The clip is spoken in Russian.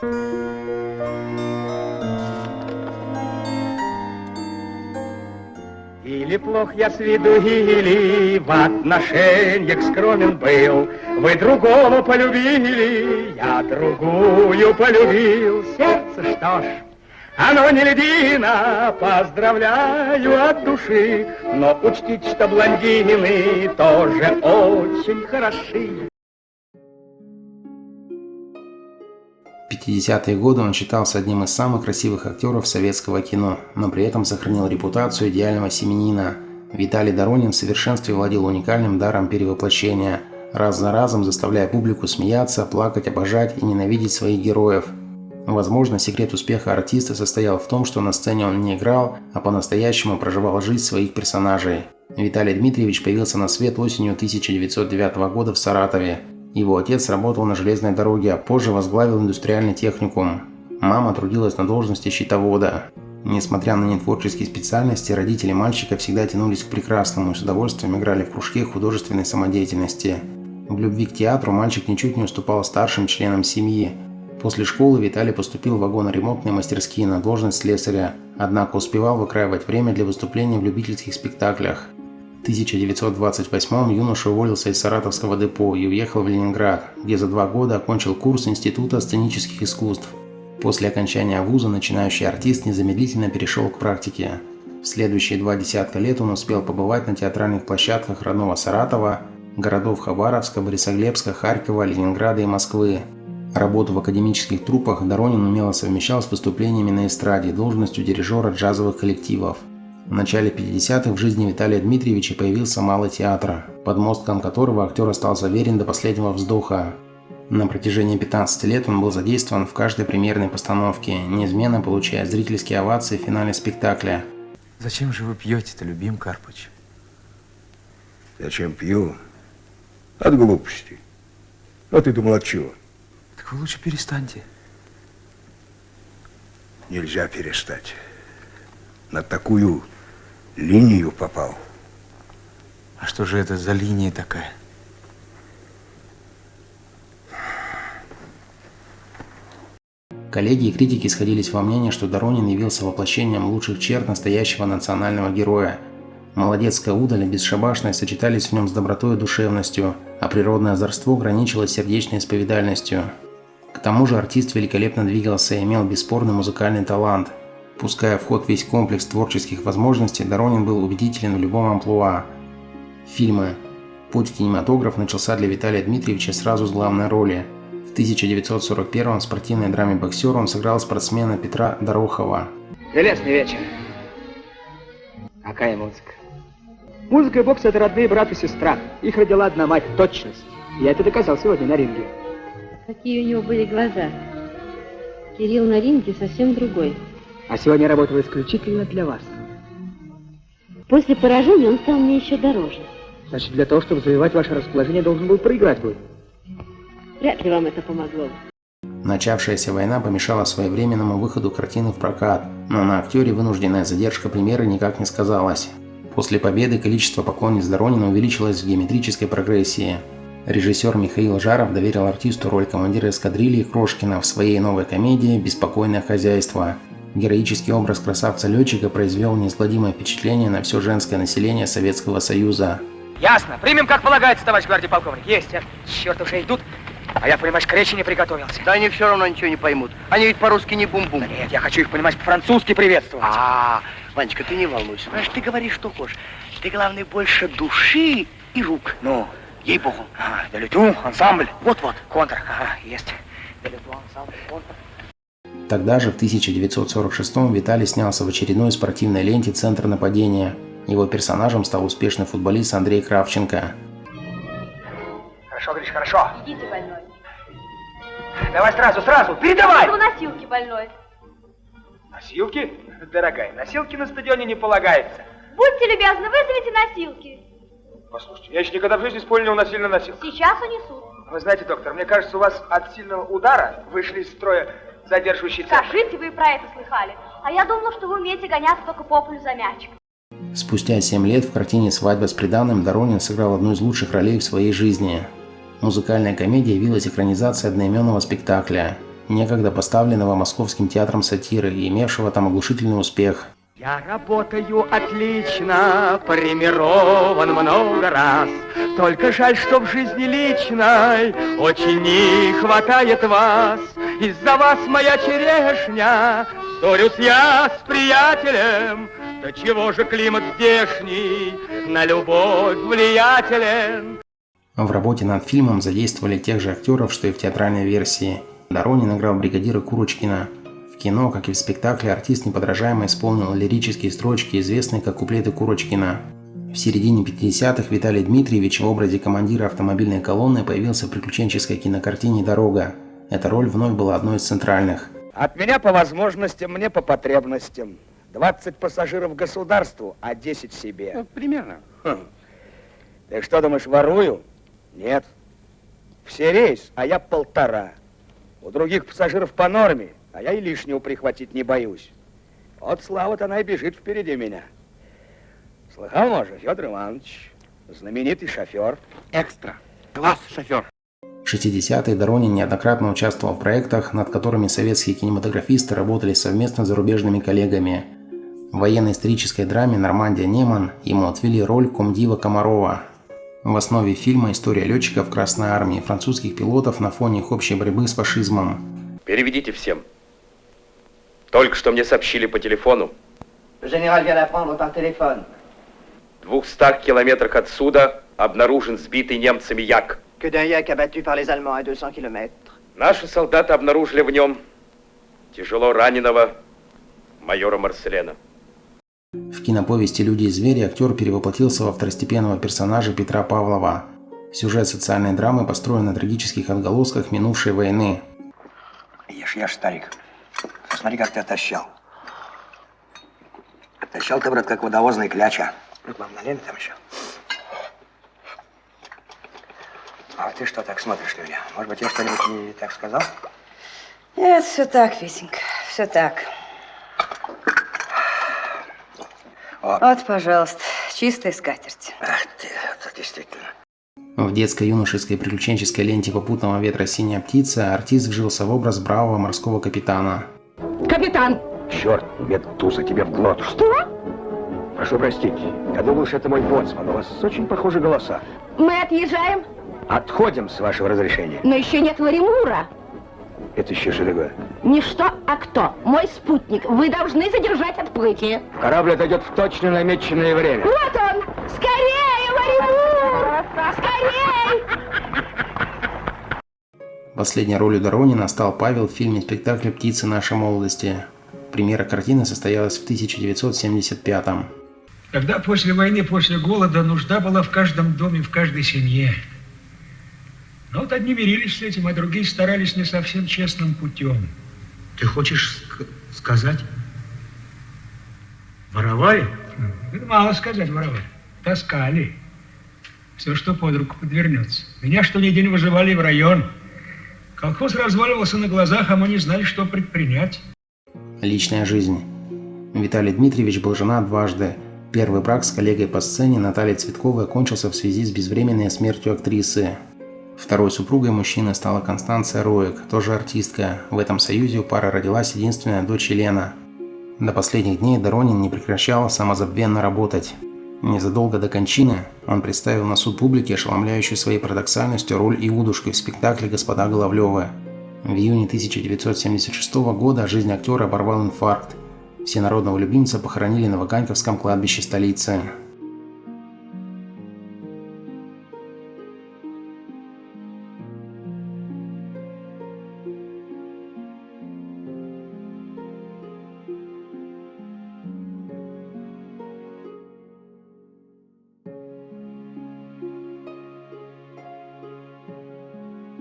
Или плох я с виду, или в отношениях скромен был. Вы другого полюбили, я другую полюбил. Сердце, что ж, оно не льдина, поздравляю от души. Но учтите, что блондины тоже очень хороши. В 50-е годы он считался одним из самых красивых актеров советского кино, но при этом сохранил репутацию идеального семьянина. Виталий Доронин в совершенстве владел уникальным даром перевоплощения, раз за разом заставляя публику смеяться, плакать, обожать и ненавидеть своих героев. Возможно, секрет успеха артиста состоял в том, что на сцене он не играл, а по-настоящему проживал жизнь своих персонажей. Виталий Дмитриевич появился на свет осенью 1909 года в Саратове. Его отец работал на железной дороге, а позже возглавил индустриальный техникум. Мама трудилась на должности счетовода. Несмотря на нетворческие специальности, родители мальчика всегда тянулись к прекрасному и с удовольствием играли в кружке художественной самодеятельности. В любви к театру мальчик ничуть не уступал старшим членам семьи. После школы Виталий поступил в вагоноремонтные мастерские на должность слесаря, однако успевал выкраивать время для выступления в любительских спектаклях. В 1928 юноша уволился из Саратовского депо и уехал в Ленинград, где за 2 года окончил курс Института сценических искусств. После окончания вуза начинающий артист незамедлительно перешел к практике. В следующие 2 десятка лет он успел побывать на театральных площадках родного Саратова, городов Хабаровска, Борисоглебска, Харькова, Ленинграда и Москвы. Работу в академических труппах Доронин умело совмещал с выступлениями на эстраде, должностью дирижера джазовых коллективов. В начале 50-х в жизни Виталия Дмитриевича появился Малый театр, подмостком которого актер остался верен до последнего вздоха. На протяжении 15 лет он был задействован в каждой премьерной постановке, неизменно получая зрительские овации в финале спектакля. Зачем же вы пьете-то, Любим Карпыч? Зачем пью? От глупости. А ты думал, от чего? Так вы лучше перестаньте. Нельзя перестать. На такую линию попал. А что же это за линия такая? Коллеги и критики сходились во мнении, что Доронин явился воплощением лучших черт настоящего национального героя. Молодецкая удаль и бесшабашность сочетались в нем с добротой и душевностью, а природное озорство граничило с сердечной исповедальностью. К тому же артист великолепно двигался и имел бесспорный музыкальный талант. Пуская в ход весь комплекс творческих возможностей, Доронин был убедителен в любом амплуа. Фильмы. Путь в кинематограф начался для Виталия Дмитриевича сразу с главной роли. В 1941 в спортивной драме «Боксер» он сыграл спортсмена Петра Дорохова. Прелестный вечер. Какая музыка? Музыка и бокс — это родные брат и сестра. Их родила одна мать, точность. Я это доказал сегодня на ринге. Какие у него были глаза. Кирилл на ринге совсем другой. А сегодня я работал исключительно для вас. После поражения он стал мне еще дороже. Значит, для того, чтобы завоевать ваше расположение, должен был проиграть бой. Вряд ли вам это помогло. Начавшаяся война помешала своевременному выходу картины в прокат, но на актере вынужденная задержка премьеры никак не сказалась. После победы количество поклонниц Доронина увеличилось в геометрической прогрессии. Режиссер Михаил Жаров доверил артисту роль командира эскадрильи Крошкина в своей новой комедии «Беспокойное хозяйство». Героический образ красавца-летчика произвел неизгладимое впечатление на все женское население Советского Союза. Ясно. Примем, как полагается, товарищ гвардии полковник. Есть, а? Черт, уже идут. А я, понимаешь, к речи не приготовился. Да они все равно ничего не поймут. Они ведь по-русски не бум-бум. Да нет, я хочу их, понимаешь, по-французски приветствовать. Ванечка, ты не волнуйся. Знаешь, ты говори, что хочешь. Ты, главное, больше души и рук. Ну? Ей-богу. Делюту, ансамбль. Вот-вот. Контр, есть. Делюту, ансамбль, контр. Тогда же, в 1946-м, Виталий снялся в очередной спортивной ленте «Центр нападения». Его персонажем стал успешный футболист Андрей Кравченко. Хорошо, Гриш, хорошо. Идите, больной. Давай сразу, передавай! На носилки, больной. Носилки? Дорогая, носилки на стадионе не полагается. Будьте любезны, вызовите носилки. Послушайте, я еще никогда в жизни спорил на сильно носилках. Сейчас унесут. Вы знаете, доктор, мне кажется, у вас от сильного удара вышли из строя задерживающие центры. Скажите, вы про это слыхали? А я думала, что вы умеете гоняться только по полю за мячиком. Спустя 7 лет в картине «Свадьба с приданым» Доронин сыграл одну из лучших ролей в своей жизни. Музыкальная комедия явилась экранизацией одноименного спектакля. некогда поставленного Московским театром сатиры и имевшего там оглушительный успех. Я работаю отлично, премирован много раз. Только жаль, что в жизни личной очень не хватает вас. Из-за вас, моя черешня, ссорюсь я с приятелем. Да чего же климат здешний на любовь влиятелен? В работе над фильмом задействовали тех же актеров, что и в театральной версии. Доронин играл бригадира Курочкина. В кино, как и в спектакле, артист неподражаемо исполнил лирические строчки, известные как куплеты Курочкина. В середине 50-х Виталий Дмитриевич в образе командира автомобильной колонны появился в приключенческой кинокартине «Дорога». Эта роль вновь была одной из центральных. От меня по возможностям, мне по потребностям. 20 пассажиров государству, а 10 себе. Ну, примерно. Ты что думаешь, ворую? Нет. Все рейс, а я 1,5. У других пассажиров по норме, а я и лишнего прихватить не боюсь. Вот слава-то она и бежит впереди меня. Слыхал, может, Федор Иванович, знаменитый шофер. Экстра. Класс, шофер. В 60-е Доронин неоднократно участвовал в проектах, над которыми советские кинематографисты работали совместно с зарубежными коллегами. В военно-исторической драме «Нормандия Неман» ему отвели роль комдива Комарова. В основе фильма история летчиков Красной Армии, французских пилотов на фоне их общей борьбы с фашизмом. Переведите всем. Только что мне сообщили по телефону. Général vient d'apprendre par téléphone. В 200 километрах отсюда обнаружен сбитый немцами як. Que d'un yak abattu par les Allemands à 200 km. Наши солдаты обнаружили в нем тяжело раненого майора Марселена. В киноповести «Люди и звери» актер перевоплотился во второстепенного персонажа Петра Павлова. Сюжет социальной драмы построен на трагических отголосках минувшей войны. Ешь, старик. Посмотри, как ты отощал. Отощал ты, брат, как водовозный кляча. Вам налили там еще? А ты что так смотришь на меня? Может быть, я что-нибудь не так сказал? Нет, все так, Витенька, все так. Вот, пожалуйста, чистая скатерть. Ах ты, это действительно. В детско-юношеской приключенческой ленте «Попутного ветра синяя птица» артист вжился в образ бравого морского капитана. Капитан! Черт, медтуза тебе в глотку. Что? Прошу простить, я думал, что это мой боцман. У вас очень похожи голоса. Мы отъезжаем, Отходим, с вашего разрешения. но еще нет Варимура. Это еще что такое? Не что, а кто. Мой спутник. Вы должны задержать отплытие. Корабль отойдет в точно намеченное время. Вот он! Скорее, Варимур! Скорее! Последней ролью Доронина стал Павел в фильме-спектакле «Птицы нашей молодости». Премьера картины состоялась в 1975-м. Когда после войны, после голода, нужда была в каждом доме, в каждой семье. Но вот одни мирились с этим, а другие старались не совсем честным путем. Ты хочешь сказать? Воровали? Это мало сказать, воровали. Таскали. Все, что под руку подвернется. Меня что ни день выживали в район. Колхоз разваливался на глазах, а мы не знали, что предпринять. Личная жизнь. Виталий Дмитриевич был женат дважды. Первый брак с коллегой по сцене Натальей Цветковой окончился в связи с безвременной смертью актрисы. Второй супругой мужчины стала Констанция Роек, тоже артистка. В этом союзе у пары родилась единственная дочь Елена. До последних дней Доронин не прекращал самозабвенно работать. Незадолго до кончины он представил на суд публики ошеломляющую своей парадоксальностью роль Иудушки в спектакле «Господа Головлёвы». В июне 1976 года жизнь актера оборвал инфаркт. Всенародного любимца похоронили на Ваганьковском кладбище столицы.